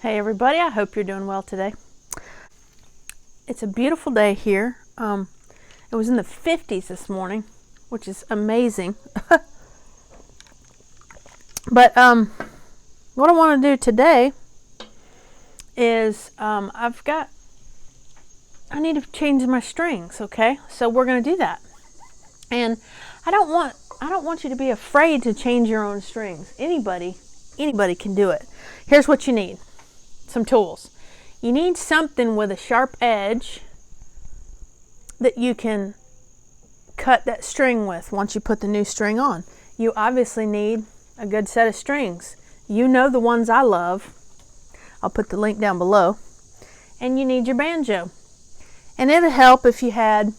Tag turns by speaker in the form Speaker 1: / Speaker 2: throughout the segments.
Speaker 1: Hey everybody, I hope you're doing well today. It's a beautiful day here. It was in the 50s this morning, which is amazing. But what I want to do today is I need to change my strings, okay? So we're going to do that. And I don't want you to be afraid to change your own strings. Anybody can do it. Here's what you need. Some tools. You need something with a sharp edge that you can cut that string with once you put the new string on. You obviously need a good set of strings. You know the ones I love. I'll put the link down below. And you need your banjo. And it'll help if you had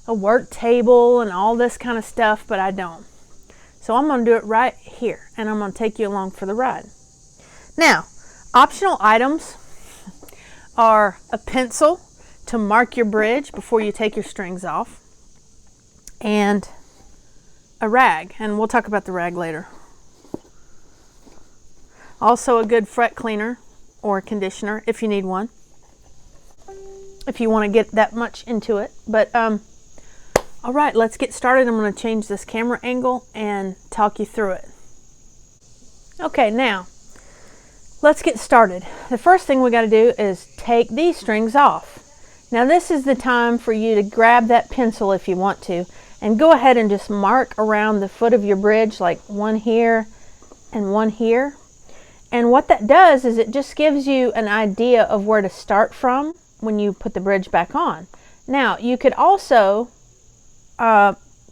Speaker 1: a work table and all this kind of stuff, but I don't. So I'm going to do it right here, and I'm going to take you along for the ride. Now, optional items are a pencil to mark your bridge before you take your strings off, and a rag, and we'll talk about the rag later. Also a good fret cleaner or conditioner if you need one, if you want to get that much into it. But all right, let's get started. I'm going to change this camera angle and talk you through it. Okay, now let's get started. The first thing we got to do is take these strings off. Now this is the time for you to grab that pencil if you want to, and go ahead and just mark around the foot of your bridge, like one here and one here. And what that does is it just gives you an idea of where to start from when you put the bridge back on. Now you could also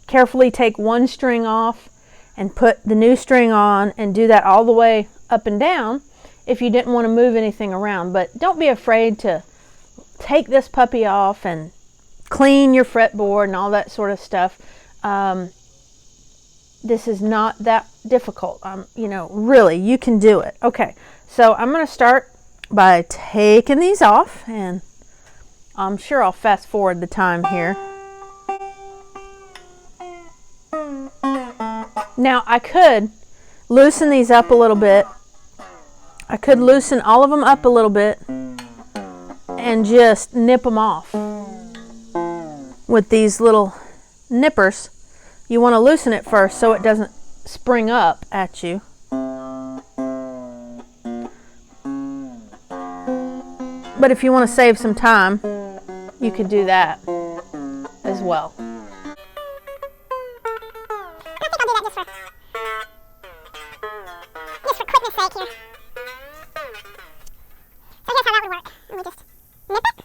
Speaker 1: carefully take one string off and put the new string on and do that all the way up and down if you didn't want to move anything around. But don't be afraid to take this puppy off and clean your fretboard and all that sort of stuff. This is not that difficult. You know, really, you can do it. Okay, so I'm going to start by taking these off, and I'm sure I'll fast forward the time here. Now I could loosen these up a little bit. I could loosen all of them up a little bit and just nip them off with these little nippers. You want to loosen it first so it doesn't spring up at you. But if you want to save some time, you could do that as well.
Speaker 2: Just for quickness sake here. So here's how that would work. Let me just nip it.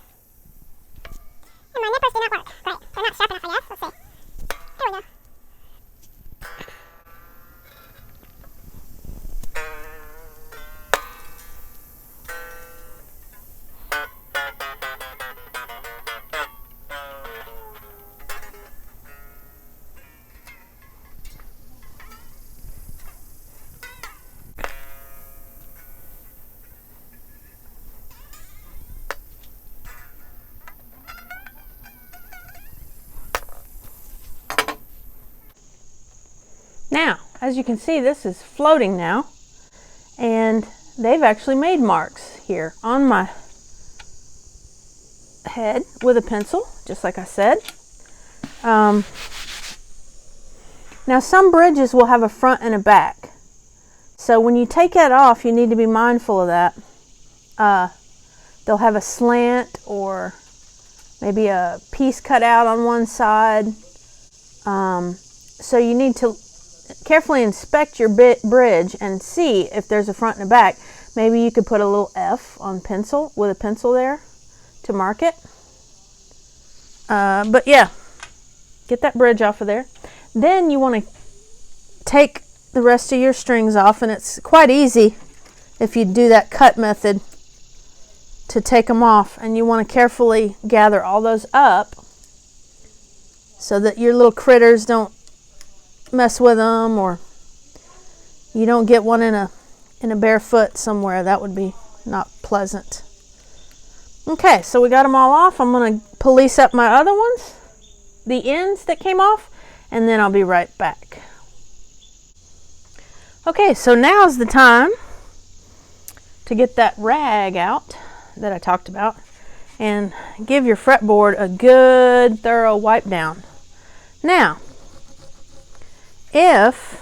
Speaker 2: And my nippers do not work. Great. They're not sharp enough, I guess. Let's see. Here we go.
Speaker 1: Now, as you can see, this is floating now, and they've actually made marks here on my head with a pencil, just like I said. Now, some bridges will have a front and a back, so when you take that off, you need to be mindful of that. They'll have a slant or maybe a piece cut out on one side, so you need to carefully inspect your bridge and see if there's a front and a back. Maybe you could put a little F on pencil with a pencil there to mark it. But yeah, get that bridge off of there. Then you want to take the rest of your strings off, and it's quite easy if you do that cut method to take them off. And you want to carefully gather all those up so that your little critters don't mess with them, or you don't get one in a bare foot somewhere. That would be not pleasant. Okay, so we got them all off. I'm going to police up my other ones, the ends that came off, and then I'll be right back. Okay, so now's the time to get that rag out that I talked about and give your fretboard a good thorough wipe down. Now, if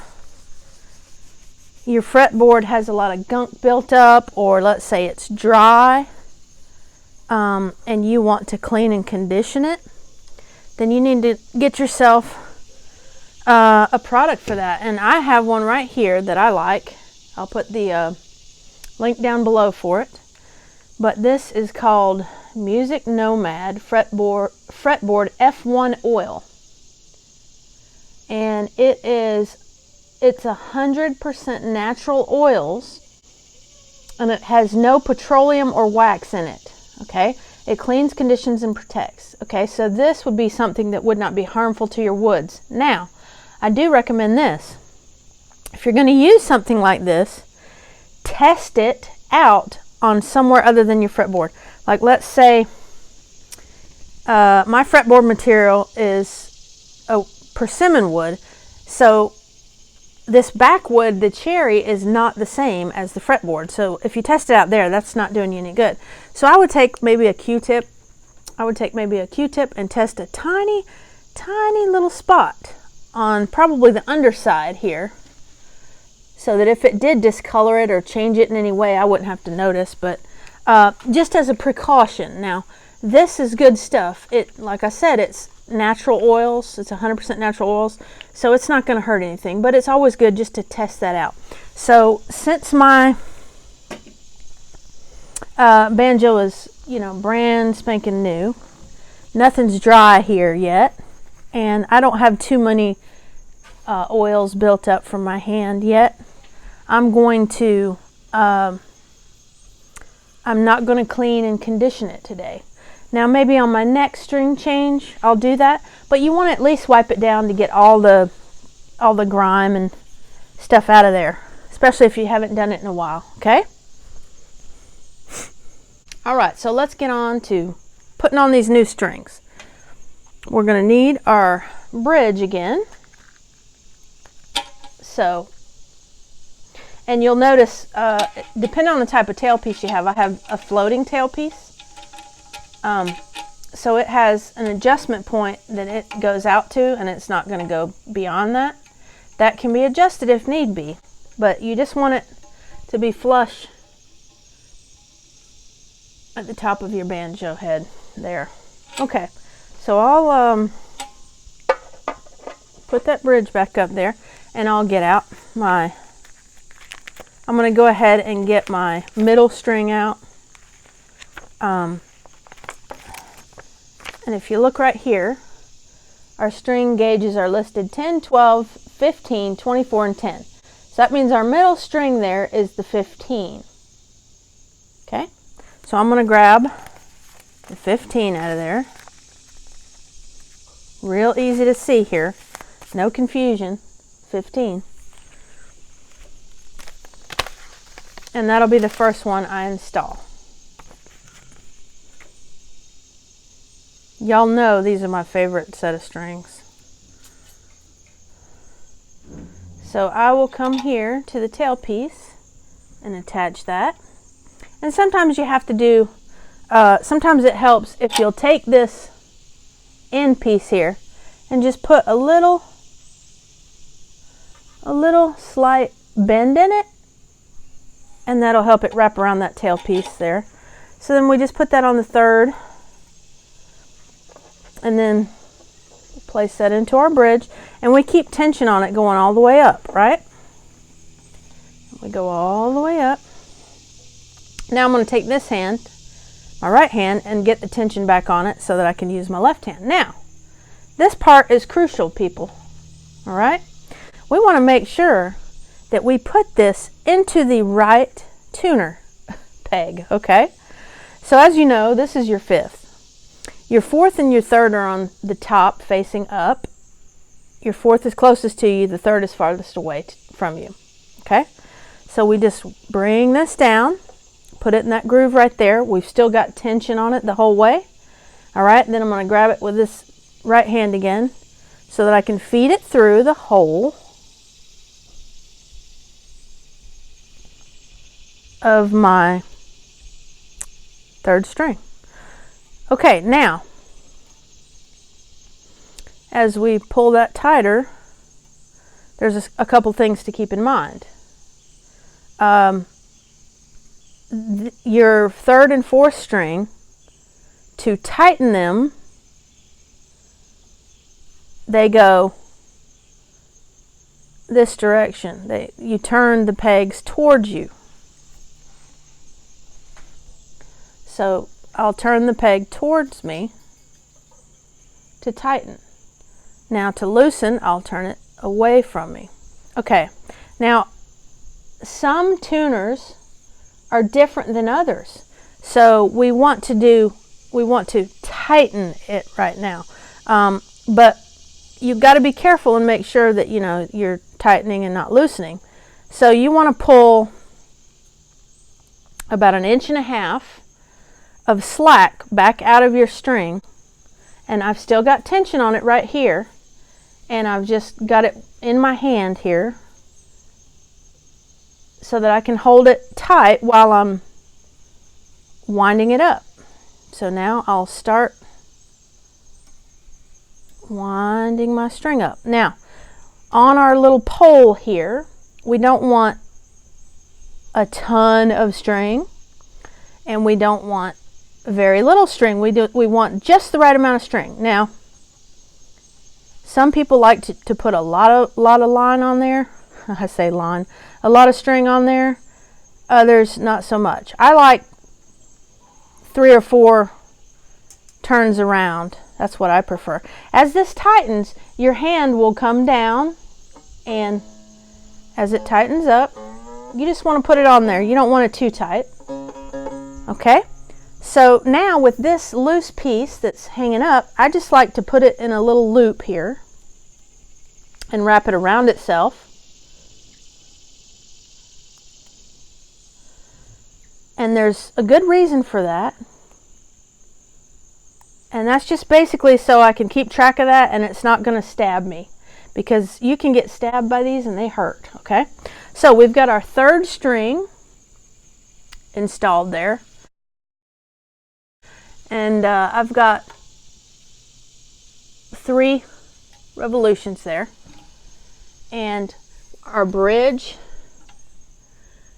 Speaker 1: your fretboard has a lot of gunk built up, or let's say it's dry, and you want to clean and condition it, then you need to get yourself a product for that. And I have one right here that I like. I'll put the link down below for it. But this is called Music Nomad Fretboard F1 Oil. And it's 100% natural oils, and it has no petroleum or wax in it. Okay, it cleans, conditions, and protects. Okay, so this would be something that would not be harmful to your woods. Now, I do recommend this. If you're going to use something like this, test it out on somewhere other than your fretboard. Like, let's say my fretboard material is a persimmon wood, so this backwood, the cherry, is not the same as the fretboard. So if you test it out there, that's not doing you any good. So I would take maybe a Q-tip. And test a tiny, tiny little spot on probably the underside here, so that if it did discolor it or change it in any way, I wouldn't have to notice, but just as a precaution. Now, this is good stuff. Like I said, it's natural oils. It's 100% natural oils, so it's not going to hurt anything, but it's always good just to test that out. So since my banjo is, brand spanking new, nothing's dry here yet, and I don't have too many oils built up from my hand yet, I'm not going to clean and condition it today. Now, maybe on my next string change, I'll do that, but you want to at least wipe it down to get all the grime and stuff out of there, especially if you haven't done it in a while, okay? All right, so let's get on to putting on these new strings. We're going to need our bridge again. So, and you'll notice, depending on the type of tailpiece you have, I have a floating tailpiece. So it has an adjustment point that it goes out to, and it's not going to go beyond that. That can be adjusted if need be, but you just want it to be flush at the top of your banjo head there. Okay, so I'll put that bridge back up there, and I'll get out I'm going to go ahead and get my middle string out. And if you look right here, our string gauges are listed 10, 12, 15, 24, and 10. So that means our middle string there is the 15. Okay, so I'm going to grab the 15 out of there. Real easy to see here. No confusion. 15. And that'll be the first one I install. Y'all know these are my favorite set of strings. So I will come here to the tailpiece and attach that. And sometimes you have to do, sometimes it helps if you'll take this end piece here and just put a little slight bend in it, and that'll help it wrap around that tailpiece there. So then we just put that on the third, and then place that into our bridge, and we keep tension on it going all the way up, right? We go all the way up. Now I'm going to take this hand, my right hand, and get the tension back on it so that I can use my left hand. Now, this part is crucial, people. All right? We want to make sure that we put this into the right tuner peg, okay? So as you know, this is your fifth. Your fourth and your third are on the top facing up. Your fourth is closest to you, the third is farthest away from you, okay? So we just bring this down, put it in that groove right there. We've still got tension on it the whole way. All right, then I'm going to grab it with this right hand again so that I can feed it through the hole of my third string. Okay, now as we pull that tighter, there's a couple things to keep in mind. Your third and fourth string, to tighten them, they go this direction. You turn the pegs towards you. So I'll turn the peg towards me to tighten. Now to loosen, I'll turn it away from me. Okay, now some tuners are different than others. So we want to tighten it right now. But you've got to be careful and make sure that you're tightening and not loosening. So you want to pull about 1.5 inches of slack back out of your string, and I've still got tension on it right here, and I've just got it in my hand here so that I can hold it tight while I'm winding it up. So now I'll start winding my string up. Now on our little pole here, we don't want a ton of string and we don't want very little string. We want just the right amount of string. Now some people like to put a lot of line on there. I say line, a lot of string on there. Others not so much. I like 3 or 4 turns around. That's what I prefer. As this tightens, your hand will come down, and as it tightens up, you just want to put it on there. You don't want it too tight. Okay? So now with this loose piece that's hanging up, I just like to put it in a little loop here and wrap it around itself. And there's a good reason for that. And that's just basically so I can keep track of that and it's not going to stab me. Because you can get stabbed by these and they hurt, okay? So we've got our third string installed there. And I've got 3 revolutions there. And our bridge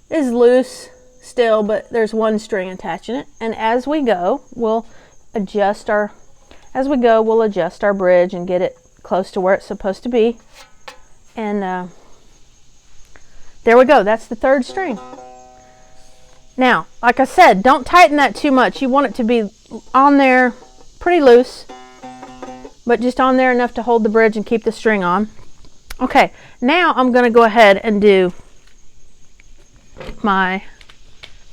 Speaker 1: is loose still, but there's 1 string attaching it. And as we go, we'll adjust our bridge and get it close to where it's supposed to be. And there we go. That's the third string. Now, like I said, don't tighten that too much. You want it to be on there pretty loose, but just on there enough to hold the bridge and keep the string on. Okay, now I'm going to go ahead and do my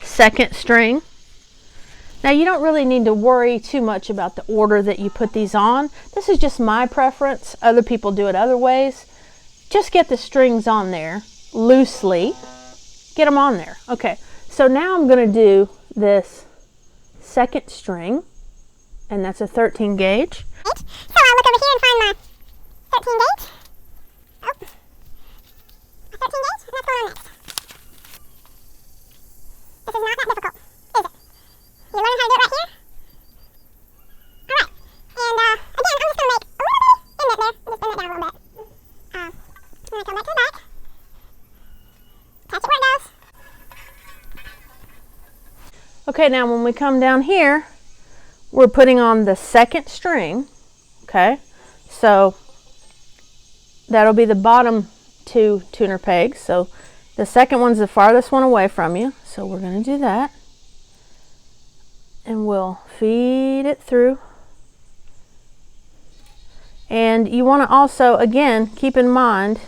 Speaker 1: second string. Now you don't really need to worry too much about the order that you put these on. This is just my preference. Other people do it other ways. Just get the strings on there loosely. Get them on there. Okay, so now I'm going to do this second string, and that's a 13 gauge.
Speaker 2: So I'll look over here and find my 13 gauge. Oh, my 13 gauge? And what's going on next? This is not that difficult, is it? You learn how to do it right here? Alright. And again, I'm just going to make a little bit of indent there. Just bend it down a little bit. I'm going to come back to the back. Catch it where it goes.
Speaker 1: Okay, now when we come down here, we're putting on the second string. Okay, so that'll be the bottom 2 tuner pegs. So the second one's the farthest one away from you. So we're going to do that. And we'll feed it through. And you want to also, again, keep in mind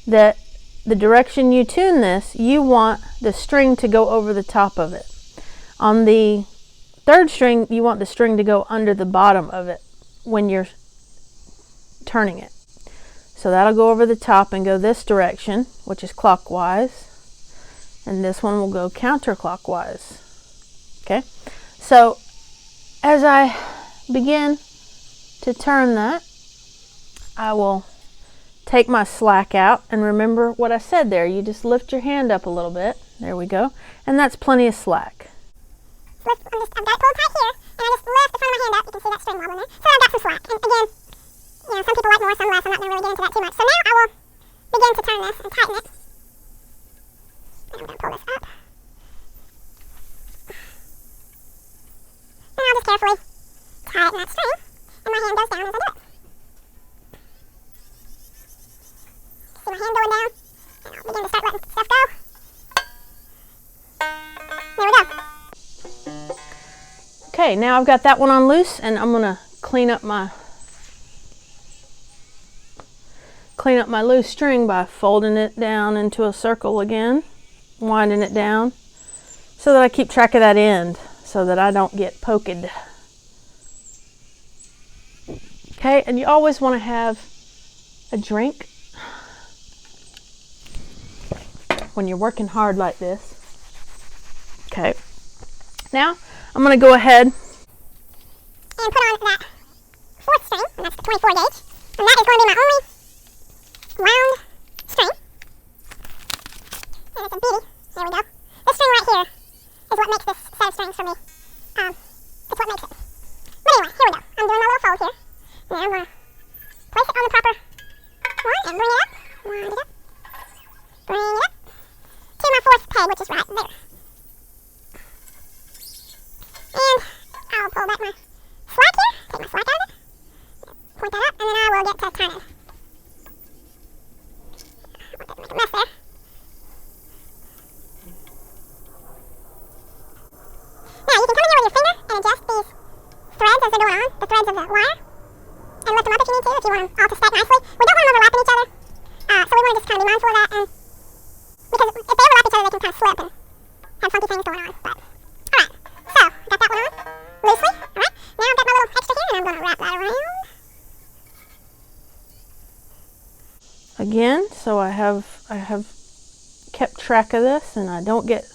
Speaker 1: that the direction you tune this, you want the string to go over the top of it. On the third string, you want the string to go under the bottom of it when you're turning it. So that'll go over the top and go this direction, which is clockwise. And this one will go counterclockwise. Okay, so as I begin to turn that, I will take my slack out, and remember what I said there. You just lift your hand up a little bit. There we go. And that's plenty of slack.
Speaker 2: So lift, I've got it pulled tight here, and I just lift the front of my hand up. You can see that string wobbling there. So I've got some slack. And again, you know, some people like more, some less. I'm not going to really get into that too much. So now I will begin to turn this and tighten it. And I'm going to pull this up. And I'll just carefully tighten that string, and my hand goes down as I do it. See my hand going down, and I'll begin to start letting stuff go. There we go.
Speaker 1: Okay, now I've got that one on loose, and I'm gonna clean up my loose string by folding it down into a circle again, winding it down, so that I keep track of that end, so that I don't get poked. Okay, and you always want to have a drink when you're working hard like this. Okay, now I'm going to go ahead
Speaker 2: and put on that fourth string, and that's the 24 gauge, and that is going to be my only round string. And it's a beauty. There we go. This string right here is what makes this set of strings for me. It's what makes it. But anyway, here we go. I'm doing my little fold here. And I'm going to place it on the proper one and bring it up. Wind it up. Bring it up to my fourth peg, which is right there. And I'll pull back my slack here. Take my slack out of it. Point that up, and then I will get to turning. I want that to make a mess there. Now you can come in here with your finger and adjust these threads as they're going on, the threads of the wire, and lift them up if you need to, if you want them all to stack nicely. We don't want them overlapping each other, so we want to just kind of be mindful of that, and because if they overlap each other, they can kind of slip and have funky things going on. But alright, so got that one on loosely. Alright, now I've got my little extra here, and I'm going to wrap that around.
Speaker 1: again, so I have kept track of this and I don't get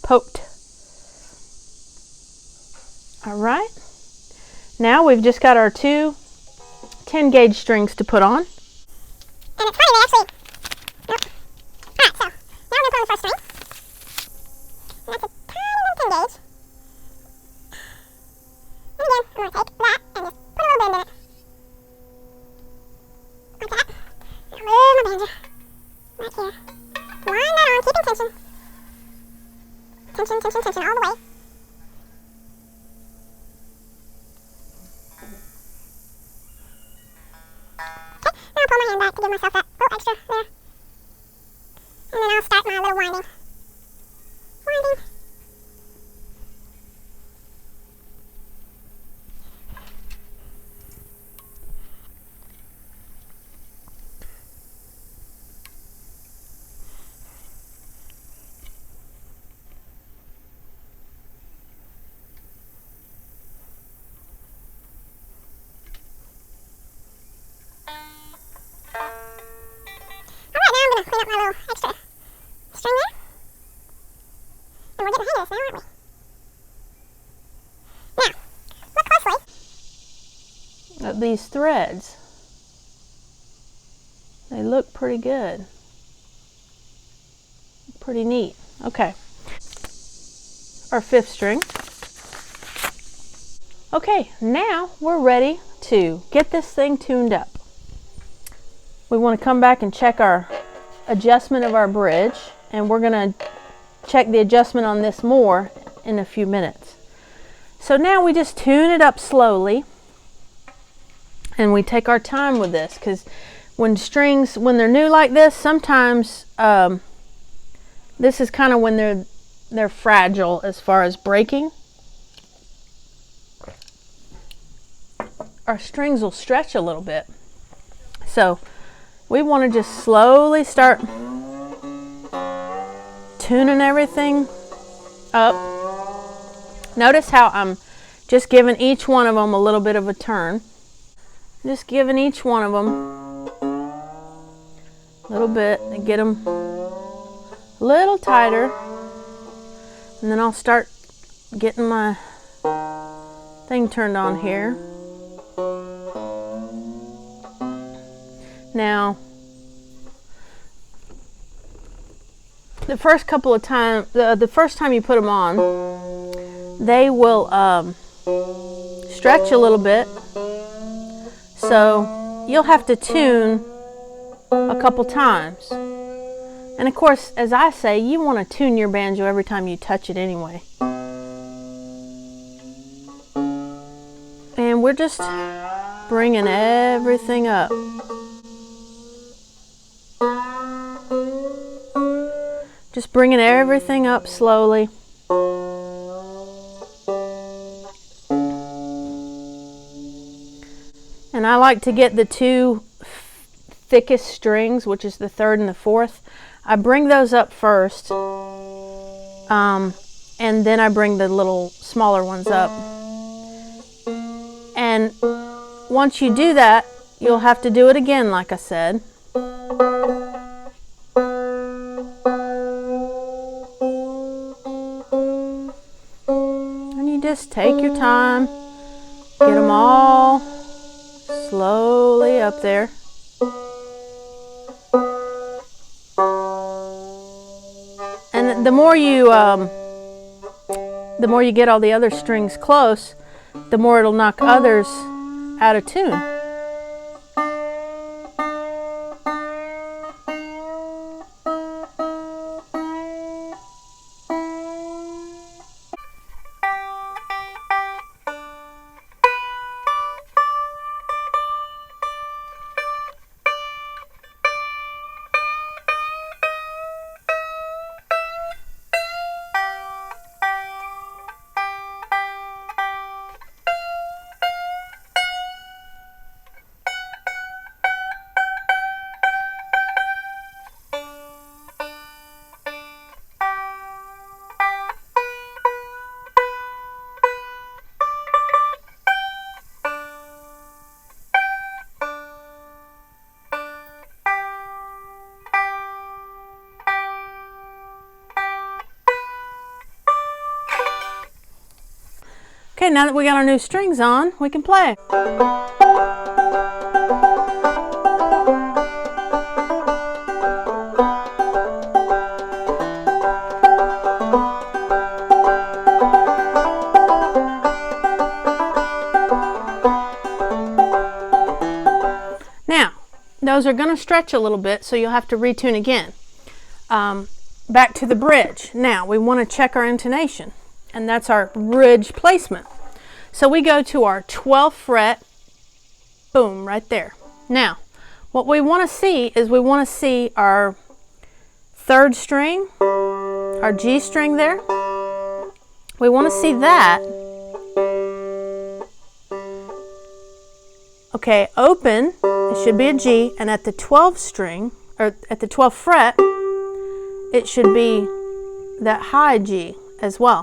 Speaker 1: poked. All right, now we've just got our two 10 gauge strings to put on.
Speaker 2: And it's funny, they actually, nope. Alright, so now I'm going to put on the first string. And that's a tiny little 10 gauge. And again, I'm going to take that and just put a little bend in it. Like that. And I'll move my banjo. Right here. Wind that on, keeping tension. Tension, tension, tension all the way. I'll pull my hand back to give myself that little extra there. And then I'll start my little winding. Winding. Clean up my little extra string there. And we're getting the hang of this now, aren't we? Now, look closely
Speaker 1: at these threads. They look pretty good. Pretty neat. Okay. Our fifth string. Okay, now we're ready to get this thing tuned up. We want to come back and check our adjustment of our bridge, and we're going to check the adjustment on this more in a few minutes. So now we just tune it up slowly, and we take our time with this, because when strings, when they're new like this, sometimes this is kind of when they're fragile as far as breaking. Our strings will stretch a little bit, so we want to just slowly start tuning everything up. Notice how I'm just giving each one of them a little bit of a turn. Just giving each one of them a little bit and get them a little tighter. And then I'll start getting my thing turned on here. Now, the first couple of times, the first time you put them on, they will stretch a little bit. So you'll have to tune a couple times. And of course, as I say, you want to tune your banjo every time you touch it anyway. And we're just bringing everything up. Just bringing everything up slowly. And I like to get the two thickest strings, which is the third and the fourth. I bring those up first, and then I bring the little smaller ones up. And once you do that, you'll have to do it again, like I said. And you just take your time, get them all slowly up there. And the more you get all the other strings close, the more it'll knock others out of tune. Okay, now that we got our new strings on, we can play. Now, those are going to stretch a little bit, so you'll have to retune again. Back to the bridge. Now, we want to check our intonation, and that's our bridge placement. So we go to our 12th fret, boom, right there. Now, what we want to see is we want to see our third string, our G string there. We want to see that. Okay, open, it should be a G, and at the 12th string, or at the 12th fret, it should be that high G as well.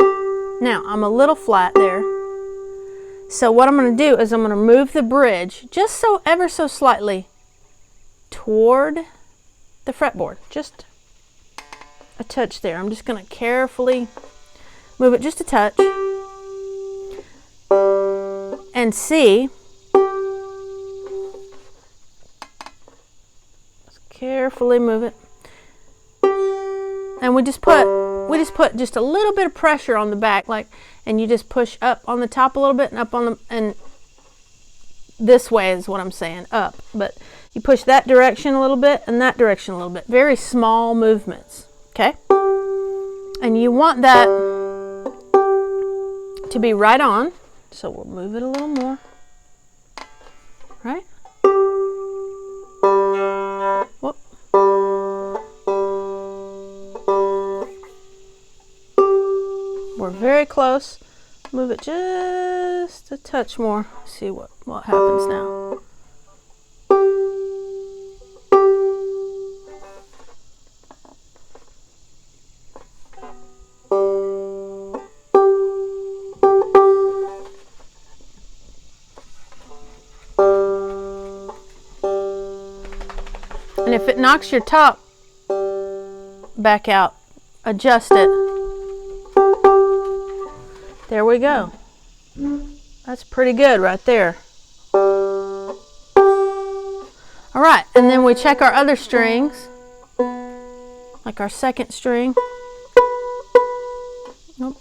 Speaker 1: Now, I'm a little flat there. So what I'm going to do is I'm going to move the bridge just so ever so slightly toward the fretboard. Just a touch there. I'm just going to carefully move it just a touch and see. Just carefully move it. And we just put just a little bit of pressure on the back, and you just push up on the top a little bit and up on the, and this way is what I'm saying, up. But you push that direction a little bit and that direction a little bit. Very small movements, okay? And you want that to be right on, so we'll move it a little more, right? Whoop. We're very close. Move it just a touch more. See what happens now. And if it knocks your top back out, adjust it. There we go. That's pretty good right there. All right, and then we check our other strings, like our second string. Nope.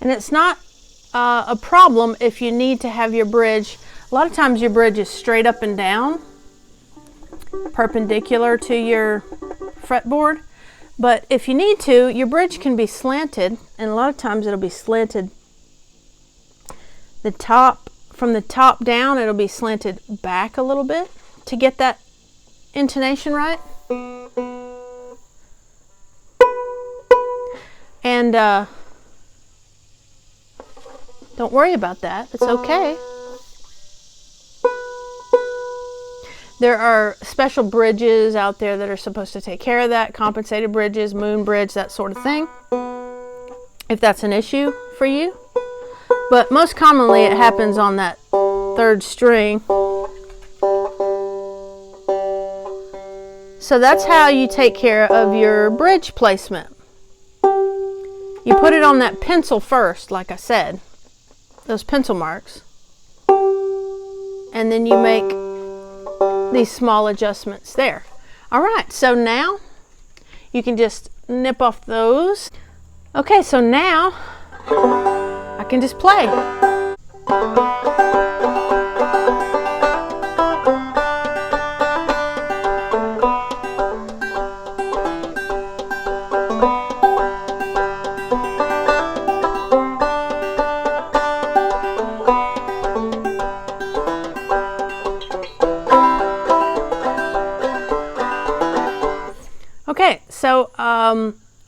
Speaker 1: And it's not a problem if you need to have your bridge. A lot of times your bridge is straight up and down, perpendicular to your fretboard. But if you need to, your bridge can be slanted, and a lot of times it'll be slanted from the top down, it'll be slanted back a little bit to get that intonation right. And don't worry about that, it's okay. There are special bridges out there that are supposed to take care of that, compensated bridges, moon bridge, that sort of thing, if that's an issue for you. But most commonly it happens on that 3rd string. So that's how you take care of your bridge placement. You put it on that pencil first, like I said, those pencil marks, and then you make these small adjustments there. All right, so now you can just nip off those. Okay, so now I can just play. Okay, so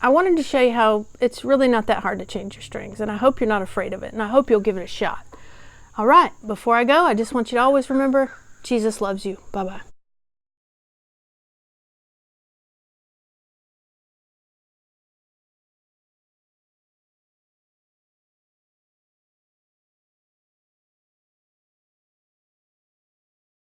Speaker 1: I wanted to show you how it's really not that hard to change your strings, and I hope you're not afraid of it, and I hope you'll give it a shot. All right, before I go, I just want you to always remember, Jesus loves you. Bye-bye.